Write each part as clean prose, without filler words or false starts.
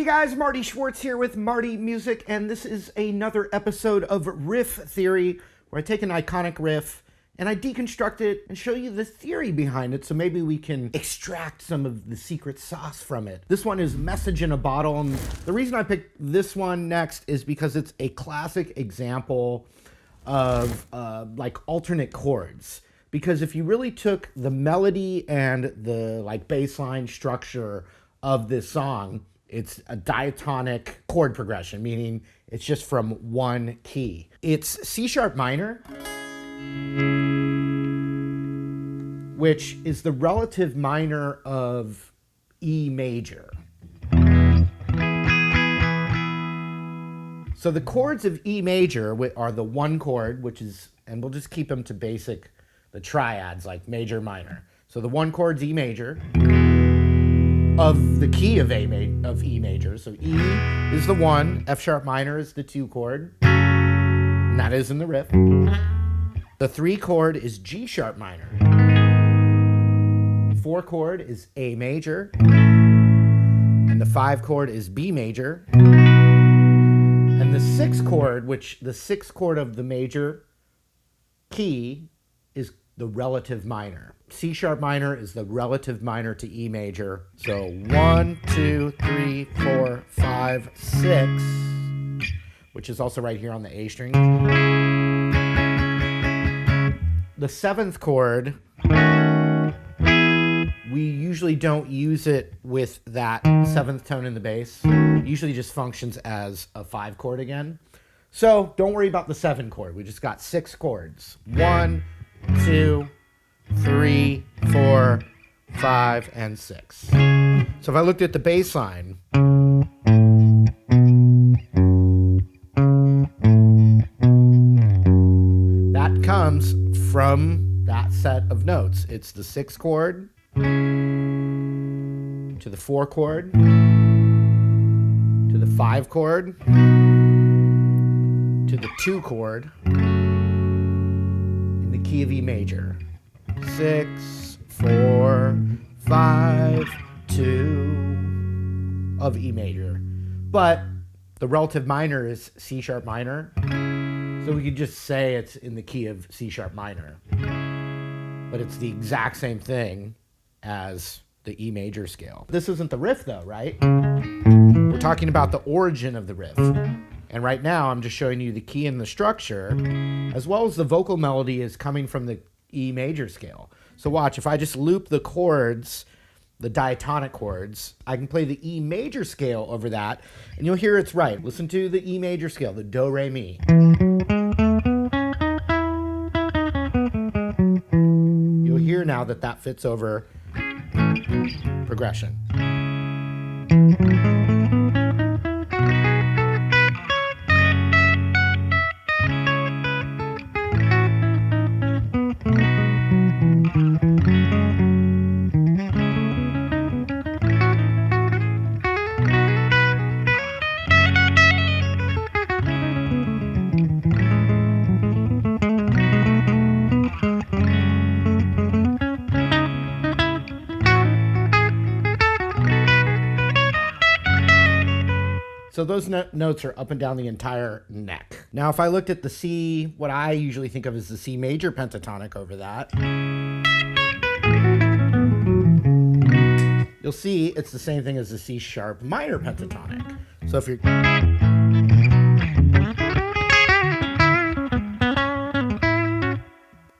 guys, Marty Schwartz here with Marty Music, and this is another episode of Riff Theory, where I take an iconic riff and I deconstruct it and show you the theory behind it, so maybe we can extract some of the secret sauce from it. This one is Message in a Bottle, and the reason I picked this one next is because it's a classic example of like alternate chords. Because if you really took the melody and the like bass line structure of this song, it's a diatonic chord progression, meaning it's just from one key. It's C sharp minor, which is the relative minor of E major. So the chords of E major are the one chord, which is, and we'll just keep them to basic, the triads, like major, minor. So the one chord's E major, of the key of E major. So E is the one, F sharp minor is the two chord, and that is in the riff. The three chord is G sharp minor. Four chord is A major, and the five chord is B major. And the sixth chord, which the sixth chord of the major key, is the relative minor. C sharp minor is the relative minor to E major. So 1, 2, 3, 4, 5, 6, which is also right here on the A string. The seventh chord, we usually don't use it with that seventh tone in the bass. It usually just functions as a 5 chord again. So don't worry about the 7 chord. We just got 6 chords. 1, 2, 3, 4, 5, and 6. So if I looked at the bass line, that comes from that set of notes. It's the 6 chord to the 4 chord to the 5 chord to the 2 chord in the key of E major. 6, 4, 5, 2 of E major. But the relative minor is C sharp minor, so we could just say it's in the key of C sharp minor. But it's the exact same thing as the E major scale. This isn't the riff though, right? We're talking about the origin of the riff. And right now I'm just showing you the key and the structure, as well as the vocal melody is coming from the E major scale. So watch, if I just loop the chords, the diatonic chords, I can play the E major scale over that, and you'll hear it's right. Listen to the E major scale, the do, re, mi. You'll hear now that that fits over progression. So those notes are up and down the entire neck. Now, if I looked at the C, what I usually think of as the C major pentatonic over that, you'll see it's the same thing as the C sharp minor pentatonic. So if you're...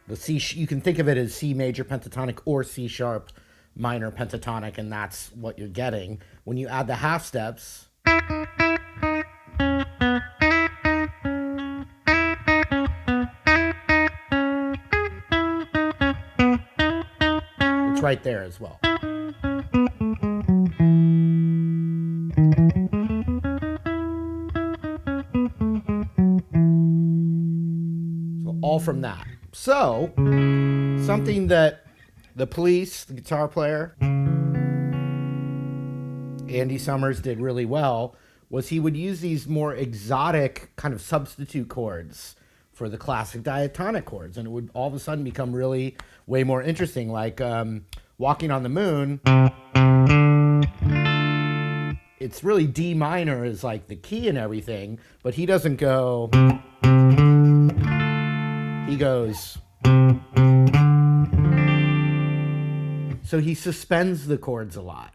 the C, you can think of it as C major pentatonic or C sharp minor pentatonic, and that's what you're getting. When you add the half steps, it's right there as well. So all from that. So something that the Police, the guitar player, Andy Summers did really well was he would use these more exotic kind of substitute chords for the classic diatonic chords, and it would all of a sudden become really way more interesting, like Walking on the Moon it's really D minor is like the key and everything, but he doesn't go, he goes, so he suspends the chords a lot.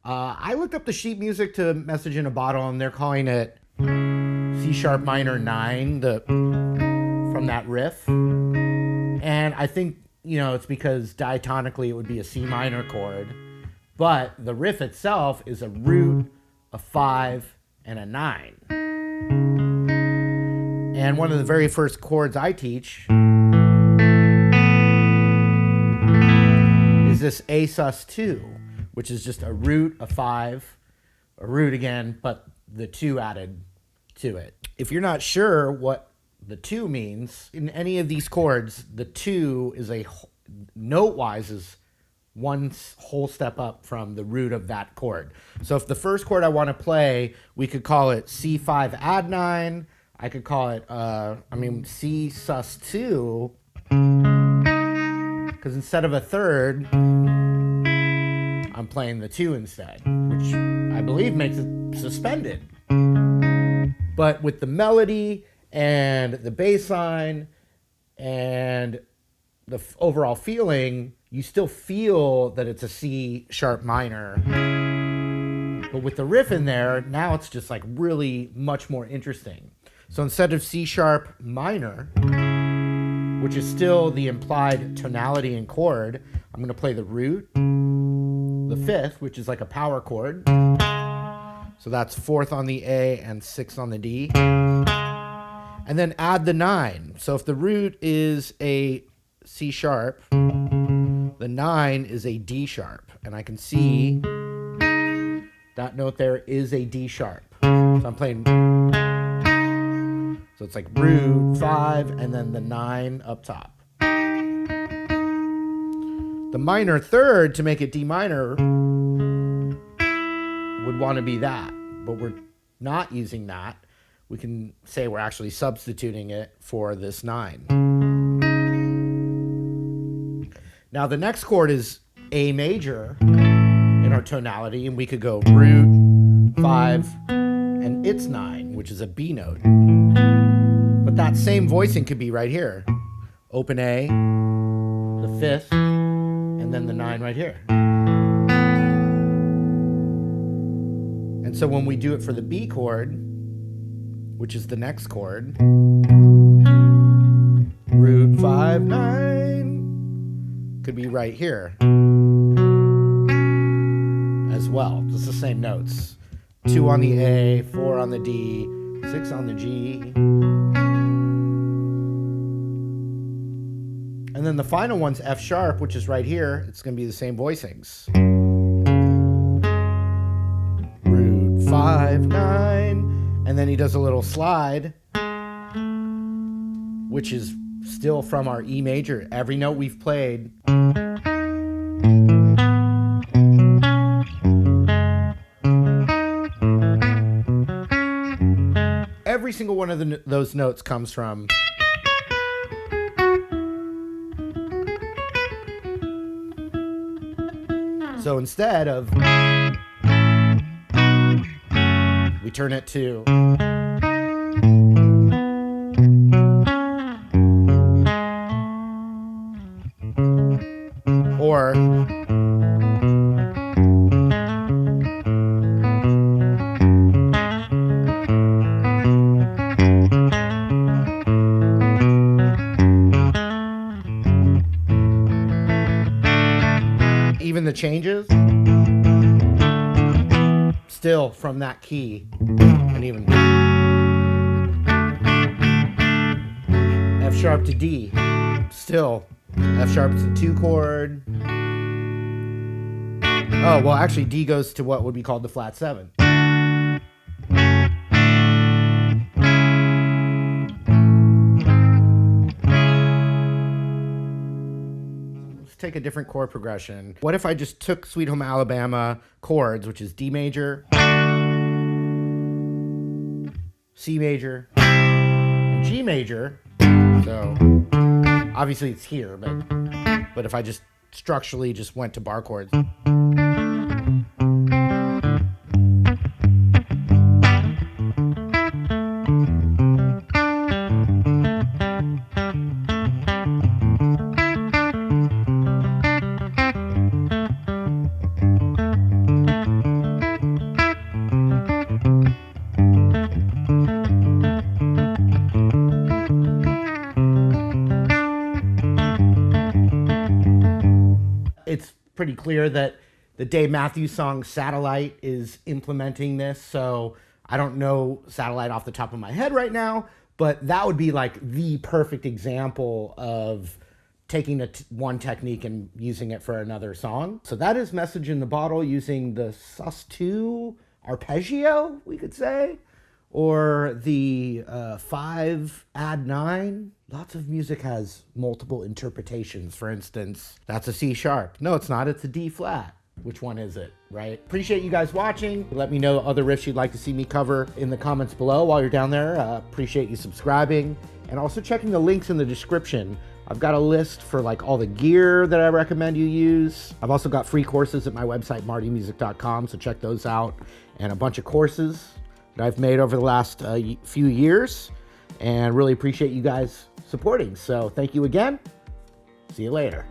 I looked up the sheet music to Message in a Bottle, and they're calling it C sharp minor 9, from that riff. And I think, you know, it's because diatonically it would be a C minor chord, but the riff itself is a root, a 5, and a 9. And one of the very first chords I teach is this A sus2, which is just a root, a 5, a root again, but the 2 added to it. If you're not sure what the 2 means, in any of these chords, the 2 is a, note-wise, is one whole step up from the root of that chord. So if the first chord I want to play, we could call it C5 add 9. I could call it, C sus2, because instead of a third, I'm playing the 2 instead, which I believe makes it suspended. But with the melody and the bass line and the overall feeling, you still feel that it's a C sharp minor. But with the riff in there, now it's just like really much more interesting. So instead of C sharp minor, which is still the implied tonality and chord, I'm going to play the root, the 5th, which is like a power chord. So that's 4th on the A and 6th on the D. And then add the 9. So if the root is a C sharp, the 9 is a D sharp. And I can see that note there is a D sharp. So I'm playing, so it's like root, 5, and then the 9 up top. The minor third, to make it D minor, would want to be that, but we're not using that. We can say we're actually substituting it for this 9. Now the next chord is A major in our tonality, and we could go root, 5, and it's 9, which is a B note. But that same voicing could be right here. Open A, the 5th, and then the 9 right here. And so when we do it for the B chord, which is the next chord, root, 5, 9, could be right here as well. Just the same notes. 2 on the A, 4 on the D, 6 on the G. And then the final one's F sharp, which is right here. It's going to be the same voicings. Root, 5, 9. And then he does a little slide, which is still from our E major. Every note we've played. Every single one of those notes comes from so instead of, we turn it to or even the changes still from that key, and even F sharp to D, still F sharp is a 2 chord. Oh, well, actually D goes to what would be called the flat 7. Take a different chord progression. What if I just took Sweet Home Alabama chords, which is D major, C major, and G major. So obviously it's here, but if I just structurally just went to bar chords. pretty clear that the Dave Matthews song Satellite is implementing this. So I don't know Satellite off the top of my head right now, but that would be like the perfect example of taking one technique and using it for another song. So that is Message in the Bottle using the sus2 arpeggio, we could say, or the 5 add 9. Lots of music has multiple interpretations. For instance, that's a C sharp. No, it's not. It's a D flat. Which one is it, right? Appreciate you guys watching. Let me know other riffs you'd like to see me cover in the comments below while you're down there. Appreciate you subscribing and also checking the links in the description. I've got a list for like all the gear that I recommend you use. I've also got free courses at my website, martymusic.com, so check those out. And a bunch of courses that I've made over the last few years, and really appreciate you guys supporting. So thank you again. See you later.